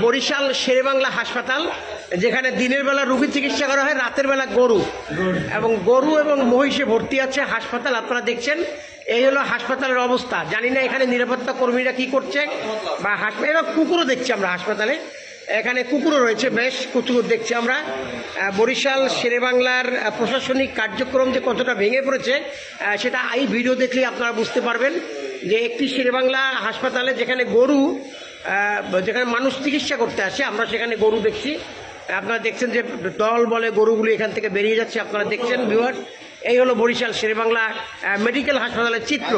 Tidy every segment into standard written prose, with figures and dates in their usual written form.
বরিশাল শেরেবাংলা হাসপাতাল, যেখানে দিনের বেলা রোগী চিকিৎসা করা হয়, রাতের বেলা গরু এবং মহিষে ভর্তি আছে হাসপাতাল। আপনারা দেখছেন এই হলো হাসপাতালের অবস্থা। জানি না এখানে নিরাপত্তা কর্মীরা কি করছে, বা হাসপাতাল কুকুরও দেখছি আমরা হাসপাতালে, এখানে কুকুরও রয়েছে, বেশ কুকুর দেখছি আমরা। বরিশাল শেরেবাংলার প্রশাসনিক কার্যক্রম যে কতটা ভেঙে পড়েছে সেটা এই ভিডিও দেখলেই আপনারা বুঝতে পারবেন। যে একটি শেরেবাংলা হাসপাতালে যেখানে যেখানে মানুষ চিকিৎসা করতে আসে, আমরা সেখানে গরু দেখছি। আপনারা দেখছেন যে দল বলে গরুগুলি এখান থেকে বেরিয়ে যাচ্ছে। আপনারা দেখছেন ভিউয়ার, এই হলো বরিশাল শেরেবাংলা মেডিকেল হাসপাতালের চিত্র,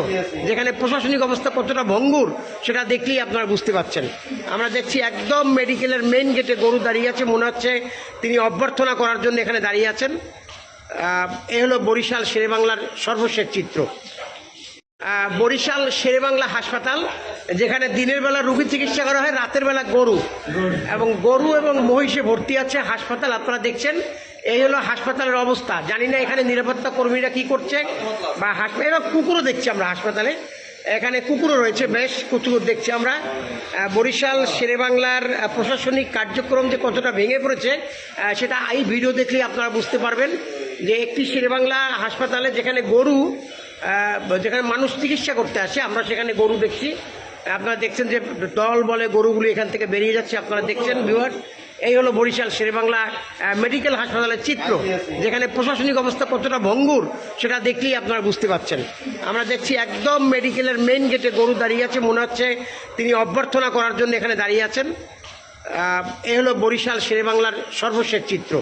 যেখানে প্রশাসনিক অবস্থা কতটা ভঙ্গুর সেটা দেখলেই আপনারা বুঝতে পারছেন। আমরা দেখছি একদম মেডিকেলের মেইন গেটে গরু দাঁড়িয়ে আছে, মনে হচ্ছে তিনি অভ্যর্থনা করার জন্য এখানে দাঁড়িয়ে আছেন। এই হলো বরিশাল শেরেবাংলার সর্বশেষ চিত্র। বরিশাল শেরেবাংলা হাসপাতাল, যেখানে দিনের বেলা রোগী চিকিৎসা করা হয়, রাতের বেলা গরু এবং মহিষে ভর্তি আছে হাসপাতাল। আপনারা দেখছেন এই হলো হাসপাতালের অবস্থা। জানি না এখানে নিরাপত্তা কর্মীরা কি করছে, বা হাসপাতাল কুকুরও দেখছি আমরা হাসপাতালে, এখানে কুকুরও রয়েছে, বেশ কুকুর দেখছি আমরা। বরিশাল শেরেবাংলার প্রশাসনিক কার্যক্রম যে কতটা ভেঙে পড়েছে সেটা এই ভিডিও দেখলেই আপনারা বুঝতে পারবেন। যে একটি শেরেবাংলা হাসপাতালে যেখানে যেখানে মানুষ চিকিৎসা করতে আসে, আমরা সেখানে গরু দেখছি। আপনারা দেখছেন যে দল বলে গরুগুলি এখান থেকে বেরিয়ে যাচ্ছে। আপনারা দেখছেন ভিউয়ার, এই হলো বরিশাল শেরেবাংলা মেডিকেল হাসপাতালের চিত্র, যেখানে প্রশাসনিক অবস্থা কতটা ভঙ্গুর সেটা দেখলেই আপনারা বুঝতে পারছেন। আমরা দেখছি একদম মেডিকেলের মেইন গেটে গরু দাঁড়িয়ে আছে, মনে হচ্ছে তিনি অভ্যর্থনা করার জন্য এখানে দাঁড়িয়ে আছেন। এই হলো বরিশাল শেরেবাংলার সর্বশেষ চিত্র।